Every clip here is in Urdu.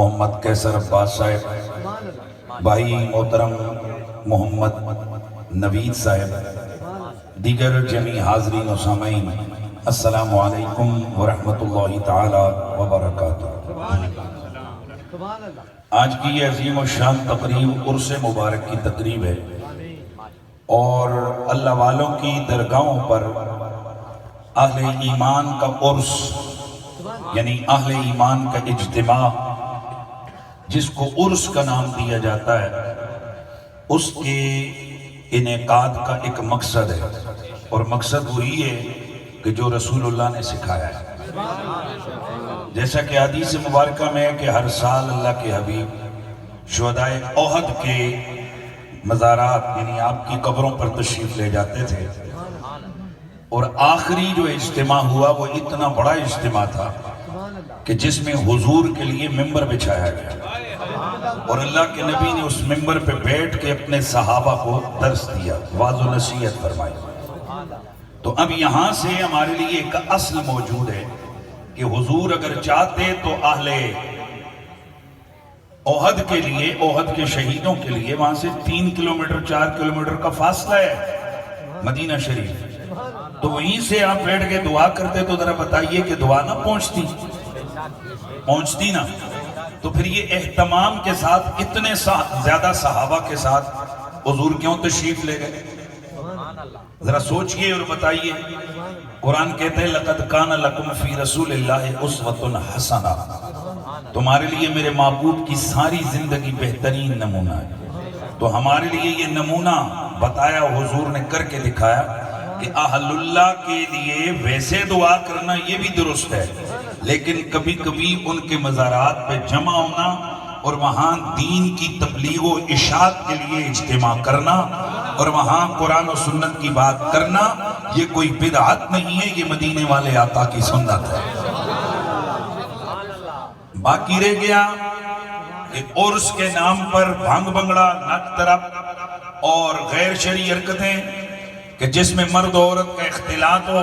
محمد کیسر عباس صاحب، بھائی محترم محمد نوید صاحب، دیگر جمی حاضرین و سامعین، السلام علیکم ورحمۃ اللہ تعالی وبرکاتہ۔ آج کی یہ عظیم و شان تقریب عرس مبارک کی تقریب ہے اور اللہ والوں کی درگاہوں پر اہل ایمان کا عرس یعنی اہل ایمان کا اجتماع جس کو عرس کا نام دیا جاتا ہے، اس کے انعقاد کا ایک مقصد ہے اور مقصد وہی ہے کہ جو رسول اللہ نے سکھایا ہے۔ جیسا کہ حدیث مبارکہ میں ہے کہ ہر سال اللہ کے حبیب شہدائے احد کے مزارات یعنی آپ کی قبروں پر تشریف لے جاتے تھے، اور آخری جو اجتماع ہوا وہ اتنا بڑا اجتماع تھا کہ جس میں حضور کے لیے ممبر بچھایا گیا اور اللہ کے نبی نے اس ممبر پہ بیٹھ کے اپنے صحابہ کو درس دیا، واعظ و نصیحت فرمائی۔ تو اب یہاں سے ہمارے لیے ایک اصل موجود ہے کہ حضور اگر چاہتے تو اہل احد کے لیے، احد کے شہیدوں کے لیے وہاں سے 3 کلومیٹر 4 کلومیٹر کا فاصلہ ہے مدینہ شریف، تو وہیں سے آپ بیٹھ کے دعا کرتے تو ذرا بتائیے کہ دعا نہ پہنچتی نا؟ تو پھر یہ اہتمام کے ساتھ اتنے زیادہ صحابہ کے ساتھ حضور کیوں تشریف لے گئے؟ ذرا سوچئے اور بتائیے۔ قرآن کہتے ہیں لَقَدْ كَانَ لَكُمْ فِي رَسُولِ اللَّهِ أُسْوَةٌ حَسَنَةٌ، تمہارے لیے میرے محبوب کی ساری زندگی بہترین نمونہ ہے۔ تو ہمارے لیے یہ نمونہ بتایا حضور نے کر کے دکھایا کہ اہل اللہ کے لیے ویسے دعا کرنا یہ بھی درست ہے، لیکن کبھی کبھی ان کے مزارات پہ جمع ہونا اور وہاں دین کی تبلیغ و اشاعت کے لیے اجتماع کرنا اور وہاں قرآن و سنت کی بات کرنا یہ کوئی بدعت نہیں ہے، یہ مدینے والے آقا کی سنت ہے۔ باقی رہ گیا کہ عرس کے نام پر بھنگ بنگڑا، ناچ طرب اور غیر شرعی حرکتیں کہ جس میں مرد و عورت کا اختلاط ہو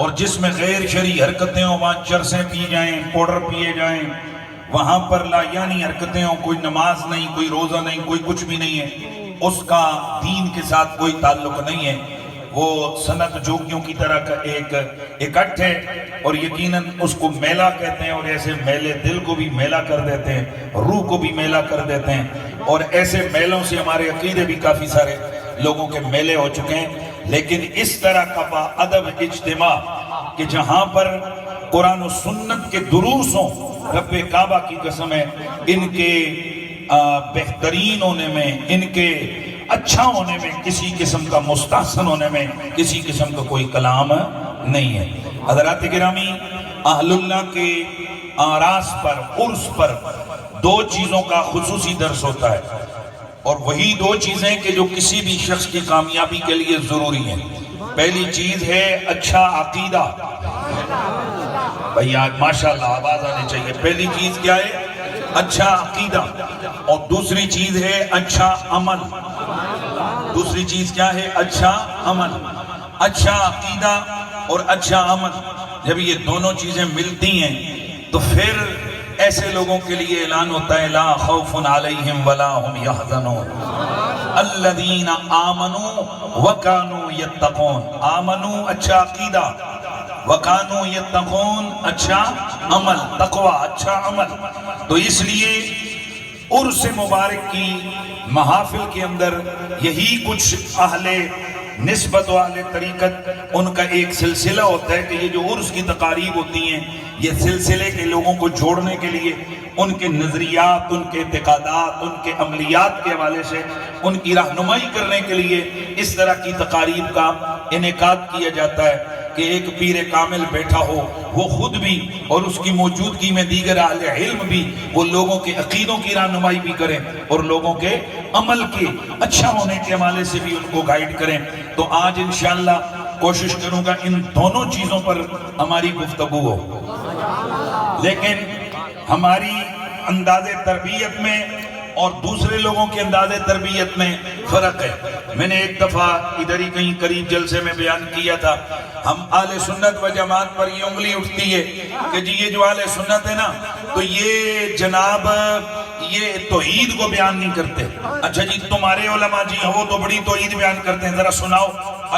اور جس میں غیر شرعی حرکتیں ہوں، وہاں چرسیں پی جائیں، پاؤڈر پیے جائیں، وہاں پر لایانی حرکتیں ہوں، کوئی نماز نہیں، کوئی روزہ نہیں، کوئی کچھ بھی نہیں ہے، اس کا دین کے ساتھ کوئی تعلق نہیں ہے، وہ سنت جوگیوں کی طرح کا ایک اکٹھ ہے اور یقیناً اس کو میلہ کہتے ہیں، اور ایسے میلے دل کو بھی میلہ کر دیتے ہیں، روح کو بھی میلہ کر دیتے ہیں، اور ایسے میلوں سے ہمارے عقیدے بھی کافی سارے لوگوں کے میلے ہو چکے ہیں۔ لیکن اس طرح کا با ادب اجتماع کہ جہاں پر قرآن و سنت کے دروس ہوں، رب کعبہ کی قسم ہے ان کے بہترین ہونے میں، ان کے اچھا ہونے میں، کسی قسم کا مستحسن ہونے میں کسی قسم کا کوئی کلام نہیں ہے۔ حضرات گرامی، اہل اللہ کے آراس پر، عرس پر 2 چیزوں کا خصوصی درس ہوتا ہے، اور وہی 2 چیزیں کہ جو کسی بھی شخص کی کامیابی کے لیے ضروری ہیں۔ پہلی چیز ہے اچھا عقیدہ، بھئی آج ماشاءاللہ آواز آنے چاہیے۔ پہلی چیز کیا ہے؟ اچھا عقیدہ، اور دوسری چیز ہے اچھا عمل۔ دوسری چیز کیا ہے؟ اچھا عمل۔ اچھا عقیدہ اور اچھا عمل جب یہ دونوں چیزیں ملتی ہیں تو پھر ایسے لوگوں کے لیے اعلان ہوتا ہے لا خوف علیہم ولا هم یحزنون الذین آمنوا وکانوا یتقون۔ آمنوا اچھا عقیدہ، وکانوا یتقون اچھا عمل، تقوی اچھا عمل۔ تو اس لیے عرس مبارک کی محافل کے اندر یہی کچھ اہل نسبت و اہل طریقت ان کا ایک سلسلہ ہوتا ہے کہ یہ جو عرس کی تقاریب ہوتی ہیں یہ سلسلے کے لوگوں کو جوڑنے کے لیے، ان کے نظریات، ان کے اعتقادات، ان کے عملیات کے حوالے سے ان کی رہنمائی کرنے کے لیے اس طرح کی تقاریب کا انعقاد کیا جاتا ہے کہ ایک پیر کامل بیٹھا ہو، وہ خود بھی اور اس کی موجودگی میں دیگر اہل علم بھی وہ لوگوں کے عقیدوں کی رہنمائی بھی کریں اور لوگوں کے عمل کے اچھا ہونے کے حوالے سے بھی ان کو گائیڈ کریں۔ تو آج انشاءاللہ کوشش کروں گا ان دونوں چیزوں پر ہماری گفتگو ہو، لیکن ہماری انداز تربیت میں اور دوسرے لوگوں کے انداز تربیت میں فرق ہے۔ میں نے ایک دفعہ ادھر ہی کہیں قریب جلسے میں بیان کیا تھا، ہم اہل سنت و جماعت پر یہ انگلی اٹھتی ہے کہ جی یہ جو اہل سنت ہے نا تو یہ جناب یہ توحید کو بیان نہیں کرتے. اچھا جی تمہارے علماء جی وہ تو بڑی توحید بیان کرتے ہیں, ذرا سناؤ.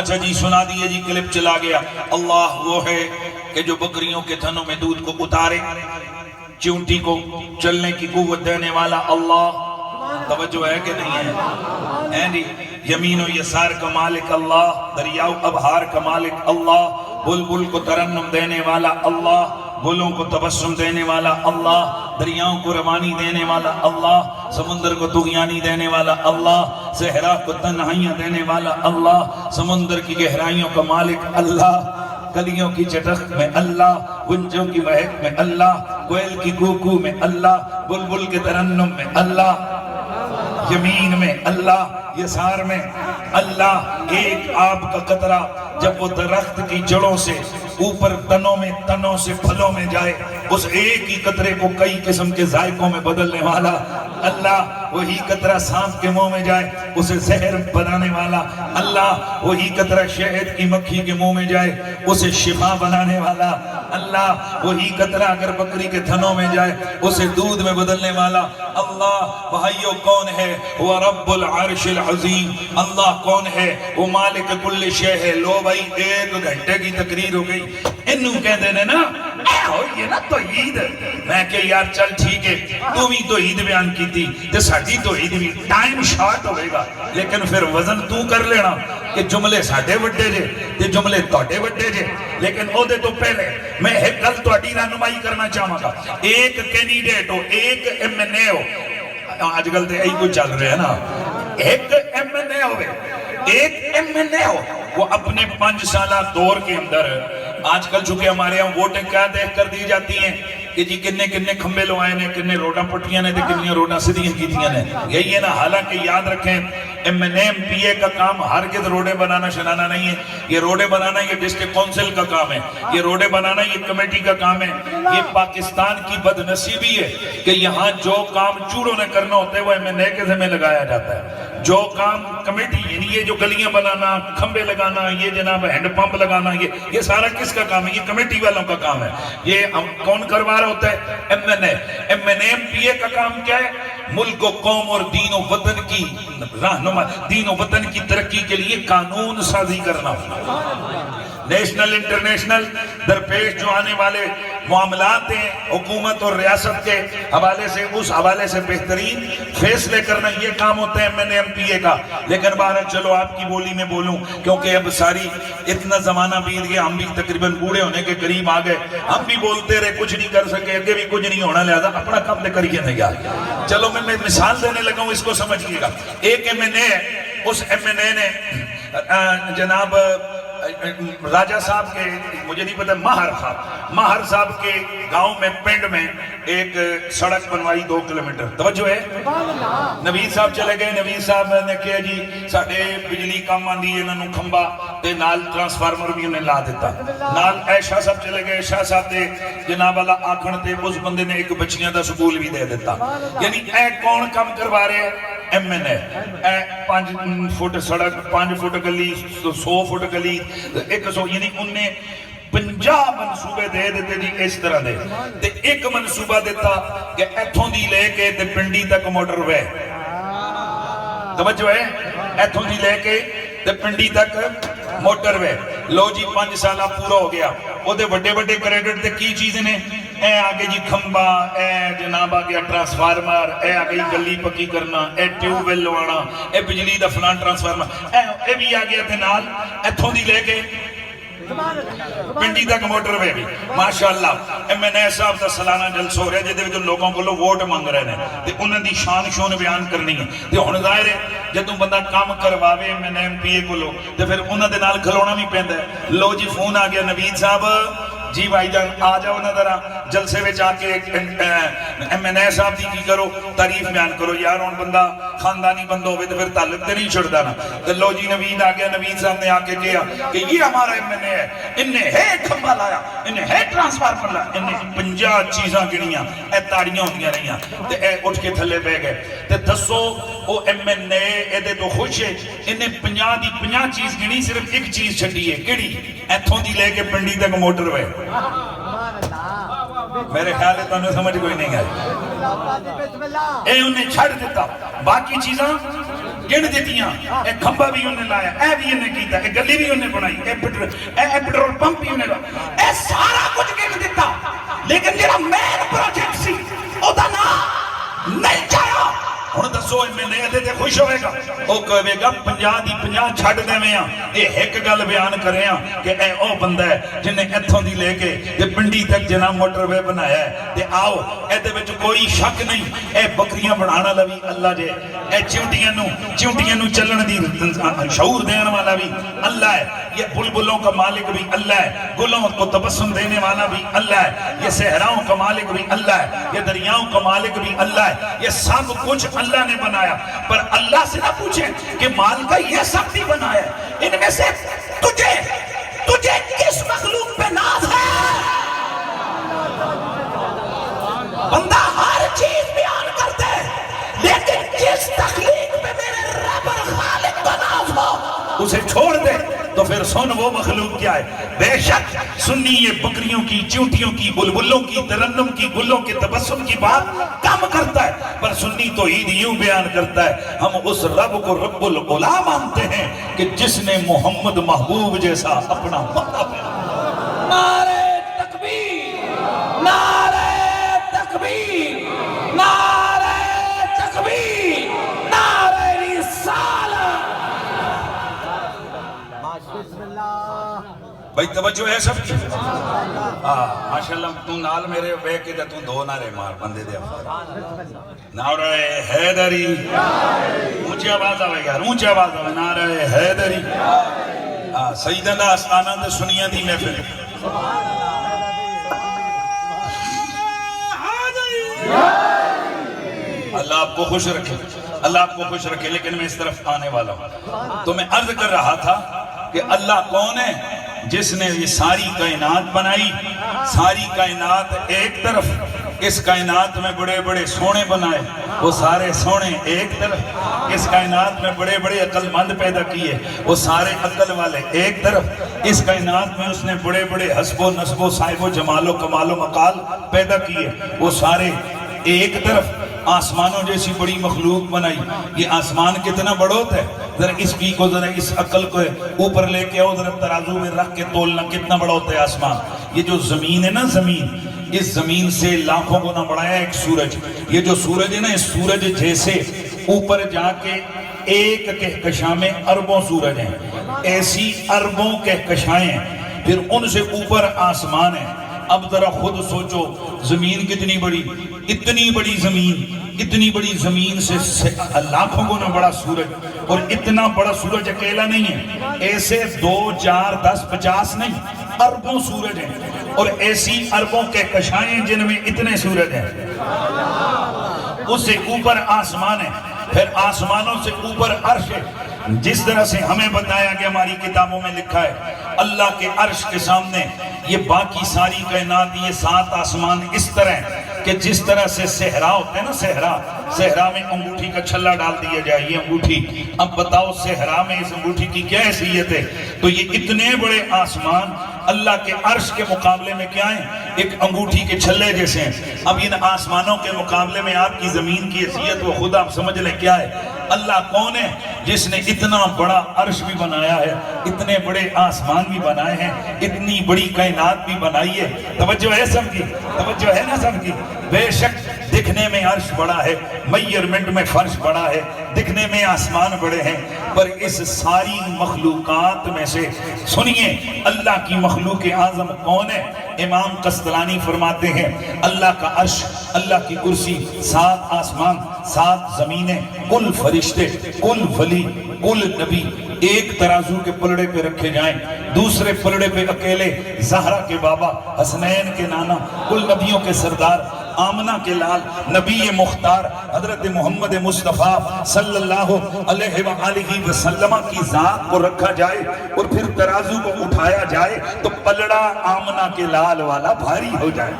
اچھا جی سنا دیے جی, کلپ چلا گیا. اللہ وہ ہے کہ جو بکریوں کے تھنوں میں دودھ کو اتارے, چونٹی کو چلنے کی قوت دینے والا اللہ. توجہ ہے کہ نہیں ہے جی؟ یمین و یسار کا مالک اللہ, دریاؤ ابہار کا مالک اللہ, بلبل کو ترنم دینے والا اللہ, گلوں کو تبسم دینے والا اللہ, دریاؤں کو روانی دینے والا اللہ, سمندر کو طغیانی دینے والا اللہ, صحرا کو تنہائیاں دینے والا اللہ, سمندر کی گہرائیوں کا مالک اللہ, کلیوں کی چٹخ میں اللہ, گنجوں کی مہک میں اللہ, کوئل کی کوکو میں اللہ, بلبل کے ترنم میں اللہ, یمین میں اللہ, یسار میں اللہ. ایک آب کا قطرہ جب وہ درخت کی جڑوں سے اوپر تنوں سے پھلوں میں جائے, اس ایک ہی قطرے کو کئی قسم کے ذائقوں میں بدلنے والا اللہ. وہی قطرہ سانپ کے منہ میں جائے اسے زہر بنانے والا اللہ. وہی قطرہ شہد کی مکھی کے منہ میں جائے اسے شفا بنانے والا اللہ. وہی قطرہ اگر بکری کے تھنوں میں جائے اسے دودھ میں بدلنے والا اللہ. بھائیو کون ہے؟ وہ رب العرش العظیم. اللہ کون ہے؟ وہ مالک کل شے ہے. لو بھائی 1 گھنٹے کی تقریر ہو گئی, انہوں کہہ دینے نا یہ نا توحید. میں کہ یار چل ٹھیک ہے, تم ہی توحید بیان کی تھی تے ساڈی توحید بھی ٹائم شارٹ ہوئے گا, لیکن پھر وزن تو کر لینا کہ جملے ساڈے وڈے جے تے جملے تواڈے وڈے جے. لیکن او دے تو پہلے میں ایک گل تواڈی رہنمائی کرنا چاہوں گا. ایک کینڈیڈیٹ ہو, ایک ایم این اے ہو, آج کل تے یہی کچھ چل رہا ہے نا, ایک ایم این اے ہوئے, ایک ایم این اے ہو, وہ اپنے 5 سالہ دور کے اندر, آج کل چونکہ ہمارے یہاں ووٹیں کیا دیکھ کر دی جاتی ہیں کہ جی کنے کھمبے لوائے نے, کنے روڈاں پٹیاں نے, کنے روڈاں سدھیاں کیتیاں نے. یہی ہے نا. حالانکہ یاد رکھیں ایم این ایم پی اے کا کام ہرگز روڈیں بنانا شنانا نہیں ہے. یہ روڈیں بنانا یہ ڈسٹرکٹ کونسل کا کام ہے, یہ روڈیں بنانا یہ کمیٹی کا کام ہے. یہ پاکستان کی بدنصیبی ہے کہ یہاں جو کام چوڑوں نے کرنا ہوتا ہے وہ ایم این اے کے ذمہ لگایا جاتا ہے. جو کام کمیٹی یعنی یہ جو گلیاں بنانا, کھمبے لگانا, یہ جناب ہینڈ پمپ لگانا, یہ سارا کس کا کام ہے؟ یہ کمیٹی والوں کا کام ہے. یہ کون کروا رہا ہوتا ہے؟ ایم این اے. ایم این ایم پی اے کا کام کیا ہے؟ ملک و قوم اور دین و وطن کی رہنما, دین و وطن کی ترقی کے لیے قانون سازی کرنا. نیشنل انٹرنیشنل درپیش جو آنے والے معاملات ہیں حکومت اور ریاست کے حوالے سے, اس حوالے سے بہترین فیصلے کرنا یہ کام ہوتا ہے ایم این ایم پی اے کا. لیکن بہرحال چلو آپ کی بولی میں بولوں, کیونکہ اب ساری اتنا زمانہ بیت گیا, ہم بھی تقریباً بوڑھے ہونے کے قریب آ گئے, ہم بھی بولتے رہے, کچھ نہیں کر سکے, اگے بھی کچھ نہیں ہونا, لہذا اپنا کام لے کریے نہیں یار. چلو میں مثال دینے لگا ہوں, اس کو سمجھیے گا. ایک ایم این اے, اس ایم این اے نے جناب راجہ صاحب کے, مجھے نہیں پتا, ماہر صاحب کے گاؤں میں, پنڈ میں ایک سڑک بنوائی 2 کلومیٹر. توجہ ہے. نوید صاحب چلے گئے. نوید صاحب نے کہا جی ساڑھے بجلی کام آندی ہے, انہوں کھمبا تے نال ٹرانسفارمر بھی انہیں لا دیتا. نال ایشا صاحب چلے گئے. ایشا صاحب تے جناب اللہ آکھن تے اس بندے نے ایک بچیاں دا سکول بھی دے دیتا. یعنی اے کون کام کروا رہے ہیں؟ ایم این اے. 5 فٹ سڑک, 5 فٹ گلی, 100 فٹ گلی, 100, یعنی انہیں 50 منصوبے دے دیتے جی اس طرح دے. تے ایک منصوبہ دیتا کہ ایتھوں دی لے کے تے پنڈی تک موٹر وے. توجہ ہے. ایتھوں دی لے کے تے پنڈی تک موٹر وے. لو جی 5 سالہ پورا ہو گیا. وہ دے بڑے بڑے کریڈٹ تے کی چیزیں نے, اے آگے جی کھمبا, اے جناب آگیا ٹرانسفارمر, اے آگئی گلی پکی کرنا, اے ٹیوب ویل لوانا, اے بجلی دا فلان ٹرانسفارمر, اے بھی آگیا تھے نال ایتھوں دی لے کے پنڈی تک موٹر وے بھی. ماشاءاللہ ایم این اے صاحب دا سالانہ جلسہ ہو رہا ہے جدے جو لوگوں کو ووٹ مانگ رہے ہیں تے انہاں دی شان شون بیان کرنی ہے. تے ہن ظاہر ہے جدوں بندہ کام کرواوے ایم این ایم پی اے کولو تے پھر انہاں دے نال کھلونا بھی پیندا ہے. لو جی فون آ گیا, نوید صاحب جی بھائی جان آ جاؤ نا ذرا جلسے میں جا کے ایم این اے صاحب دی کی کرو, تعریف بیان کرو. یار ہن بندہ خاندانی بندہ ہوئے تو پھر تعلق تے نہیں چھڑدا نا. تو لو جی نوید آ گیا. نوید صاحب نے آ کے کہا کہ یہ ہمارا ایم این اے ہے, انہیں ہے کھمبا لایا, انہیں ہے ٹرانسفارمر لایا, انہیں 50 چیزاں گنیاں, اے تاڑیاں ہوندیاں رہیاں تے اے اٹھ کے تھلے بہ گئے. تے دسو او ایم این اے ایدے تو خوش ہے, انہیں 50 دی 50 چیز گنی, صرف ایک چیز چھڈی ہے. کیڑی؟ ایتھوں دی لے کے پنڈی تک موٹر وے. میرے خیال ہے تو سمجھ کوئی نہیں گئی اے انہیں چھڑ دیتا باقی چیزاں گن دیتیاں اے کھمبا بھی انہیں لایا اے بھی انہیں کیتا اے گلی بھی انہیں بنائی اے پیٹرول پمپ بھی انہیں لایا اے سارا کچھ گن دیتا لیکن جیڑا مین پروجیکٹ سی او دا نام نہیں چاہیا ہن دسو میں نہیں ادھے تے خوش ہوئے گا او کہے گا 50 دی 50 چھڑ دے میں اے ایک گل بیان کرے ہیں کہ اے او بندہ ہے جن نے ایتھوں دی لے کے تے پنڈی تک جناب موٹر وے بنایا ہے تے آؤ اے دے وچ کوئی شک نہیں اے بکریاں بنانا لوی اللہ جے اے چونٹیاں نو چلن دی شعور دین والا بھی اللہ ہے یہ بلبلوں کا مالک بھی اللہ ہے گلوں کو تبسم دینے والا بھی اللہ ہے یہ صحراؤں کا مالک بھی اللہ ہے یہ دریاؤں کا مالک بھی اللہ ہے یہ سب کچھ اللہ نے بنایا پر اللہ سے نہ پوچھیں کہ مال کا یہ سب بھی بنایا ہے ان میں سے تجھے کس مخلوق پہ ناز ہے بندہ ہر چیز بیان کرتے ہیں لیکن جس تخلیق پہ میرے رب اور خالق کا ناز ہو اسے چھوڑ دے تو پھر سن وہ مخلوق کیا ہے بے شک سنی یہ بکریوں کی چونٹیوں کی بلبلوں کی ترنم کی گلوں کے تبسم کی بات کم کرتا ہے پر سنی تو عید یوں بیان کرتا ہے ہم اس رب کو رب العلا مانتے ہیں کہ جس نے محمد محبوب جیسا اپنا مطلب ہے نعرہ تکبیر نعرہ تکبیر نعرہ تکبیر نعرہ رسالہ بھائی توجہ ہے سب کی ماشاءاللہ تو نال میرے بے کے تو دو نعرے مار بندے دے نعرہ حیدری اونچی آواز آوے گا اونچی آواز آوے نعرہ حیدری سیدنا آستانہ دے سنیاں دی محفل اللہ آپ کو خوش رکھے اللہ آپ کو خوش رکھے لیکن میں اس طرف آنے والا ہوں تو میں عرض کر رہا تھا کہ اللہ کون ہے جس نے یہ ساری کائنات بنائی ساری کائنات ایک طرف اس کائنات میں بڑے بڑے سونے بنائے وہ سارے سونے ایک طرف اس کائنات میں بڑے بڑے عقل مند پیدا کیے وہ سارے عقل والے ایک طرف اس کائنات میں اس نے بڑے بڑے حسب و نسب و صاحب و جمال و کمال و مقال پیدا کیے وہ سارے ایک طرف آسمانوں جیسی بڑی مخلوق بنائی یہ آسمان کتنا بڑا ہوتا ہے ذرا اس کی کو ذرا اس عقل کو اوپر لے کے آؤ ذرا ترازو میں رکھ کے تولنا کتنا بڑا ہوتا ہے آسمان یہ جو زمین ہے نا زمین اس زمین سے لاکھوں گنا بڑا ہے ایک سورج یہ جو سورج ہے نا اس سورج جیسے اوپر جا کے ایک کہکشاں میں اربوں سورج ہیں ایسی اربوں کہکشائیں ہیں پھر ان سے اوپر آسمان ہے اب ذرا خود سوچو زمین کتنی بڑی اتنی بڑی زمین سے لاکھوں گنا بڑا سورج اور اتنا بڑا سورج اکیلا نہیں ہے ایسے 2 4 10 50 نہیں اربوں سورج ہیں اور ایسی اربوں کے کشائیں جن میں اتنے سورج ہیں اس سے اوپر آسمان ہے پھر آسمانوں سے اوپر عرش ہے جس طرح سے ہمیں بتایا کہ ہماری کتابوں میں لکھا ہے اللہ کے عرش کے سامنے یہ باقی ساری کائنات یہ 7 آسمان اس طرح کہ جس طرح سے صحرا ہوتا ہے نا صحرا میں انگوٹھی کا چھلا ڈال دیا جائے یہ انگوٹھی اب بتاؤ صحرا میں اس انگوٹھی کی کیا حیثیت ہے تو یہ اتنے بڑے آسمان اللہ کے عرش کے مقابلے میں کیا ہیں ایک انگوٹھی کے چھلے جیسے ہیں اب ان آسمانوں کے مقابلے میں آپ کی زمین کی حیثیت وہ خود آپ سمجھ لیں کیا ہے اللہ کون ہے جس نے اتنا بڑا عرش بھی بنایا ہے اتنے بڑے آسمان بھی بنائے ہیں اتنی بڑی کائنات بھی بنائی ہے توجہ ہے سب کی توجہ ہے نا سب کی بے شک دکھنے میں عرش بڑا ہے میئرمنٹ میں فرش بڑا ہے دکھنے میں آسمان بڑے ہیں پر اس ساری مخلوقات میں سے سنیے اللہ کی مخلوق اعظم کون ہے امام قسطلانی فرماتے ہیں اللہ کا عرش اللہ کی کرسی 7 آسمان 7 زمینیں کل فرشتے کل ولی کل نبی ایک ترازو کے پلڑے پہ رکھے جائیں دوسرے پلڑے پہ اکیلے زہرا کے بابا حسنین کے نانا کل نبیوں کے سردار آمنہ کے لال نبی مختار حضرت محمد مصطفیٰ صلی اللہ علیہ وآلہ وسلم کی ذات کو رکھا جائے اور پھر ترازو کو اٹھایا جائے تو پلڑا آمنہ کے لال والا بھاری ہو جائے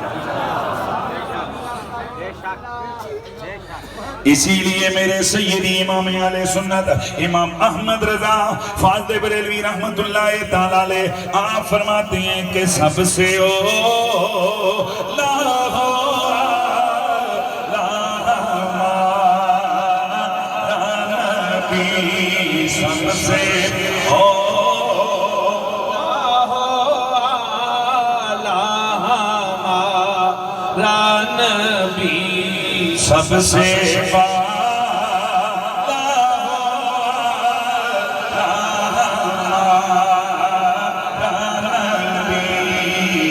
اسی لیے میرے سیدی امام علیہ سنت امام احمد رضا فاضل بریلوی رحمت اللہ تعالیٰ آپ فرماتے ہیں کہ سب سے اولا سب سے نبی سب سے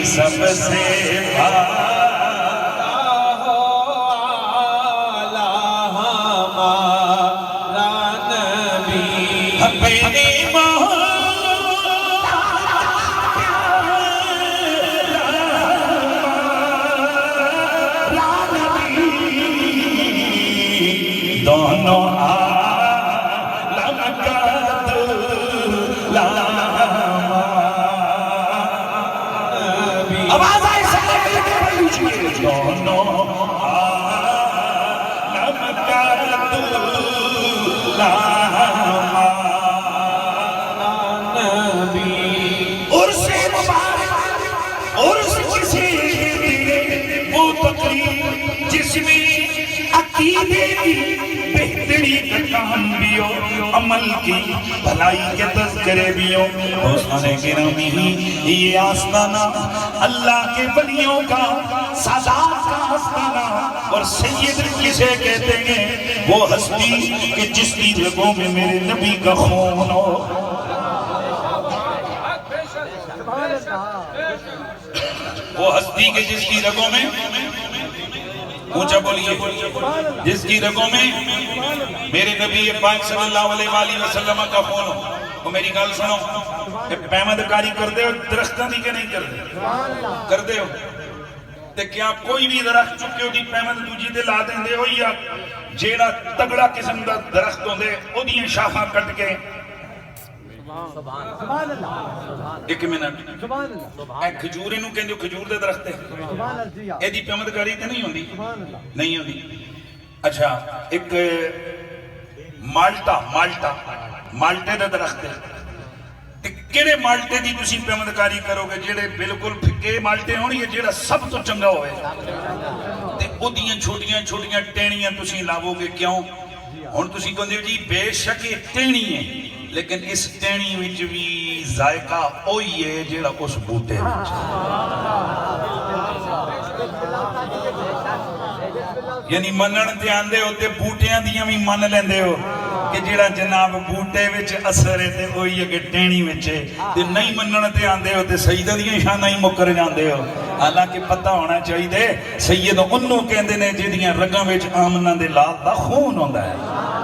سب سے دونوں عالم کا دلہا آواز آئے سارے پڑھ لیجئے دونوں عالم کا دلہا نبی عرس مبارک عرس کسی دیئے وہ تقریب جس میں عقیدے کی بہتری کا کام بھی ہو عمل کی بھلائی کے تذکرے بھی ہو دوستان گرامی یہ آستانہ اللہ کے ولیوں کا سادات کا آستانہ اور سید کسے کہتے ہیں وہ ہستی کہ جس کی رگوں میں میرے نبی کا خون ہو وہ ہستی کہ جس کی رگوں میں اونچا بولیے جس کی رگوں میں میرے نبی پاک صلی اللہ علیہ وآلہ وسلم کا خون ہو تو میری گل سنو پیمد کاری کر دے ہو درختوں دی کہ نہیں کر دے ہو تے کیا کوئی بھی درخت چکے ہو دی پیمد دوجی دے لا دیں دے ہو یا جیڑا تگڑا قسم دا درخت ہو دے او دی شاخاں کٹ کے ایک منٹ اے کھجور انہوں کہندے ہو کھجور دے درخت ہے اے دی پیمد کاری تے نہیں ہوندی نہیں ہوندی اچھا ایک مالٹے دے درخت ہے کیڑے مالٹے دی تسی پیمد کاری کرو گے جیڑے بالکل پھکے مالٹے ہونی ہے جیڑا سب تو چنگا ہوئے تے او دیاں چھوٹیاں چھوٹیاں ٹینیاں تسی لاؤ گے کیوں ہن تسی کہندے ہو جی بے شک یہ ٹینی ہے لیکن اس ٹینی وچ بھی ذائقہ اوہی ہے جیڑا اس بوٹے وچ یعنی منن تے آندے ہو تے بوٹیاں دیاں بھی من لیندے ہو کہ جیڑا جناب بوٹے وچ اثر ہے تے اوہی ہے کہ ٹینی وچ ہے تے نہیں منن تے آندے ہو تے سیدہ دیاں شانہ ہی مکر جاندے ہو حالانکہ پتہ ہونا چاہیے سید انہوں کہندے نے جہدیاں رگاں وچ آمنہ دے لال دا خون ہوندا ہے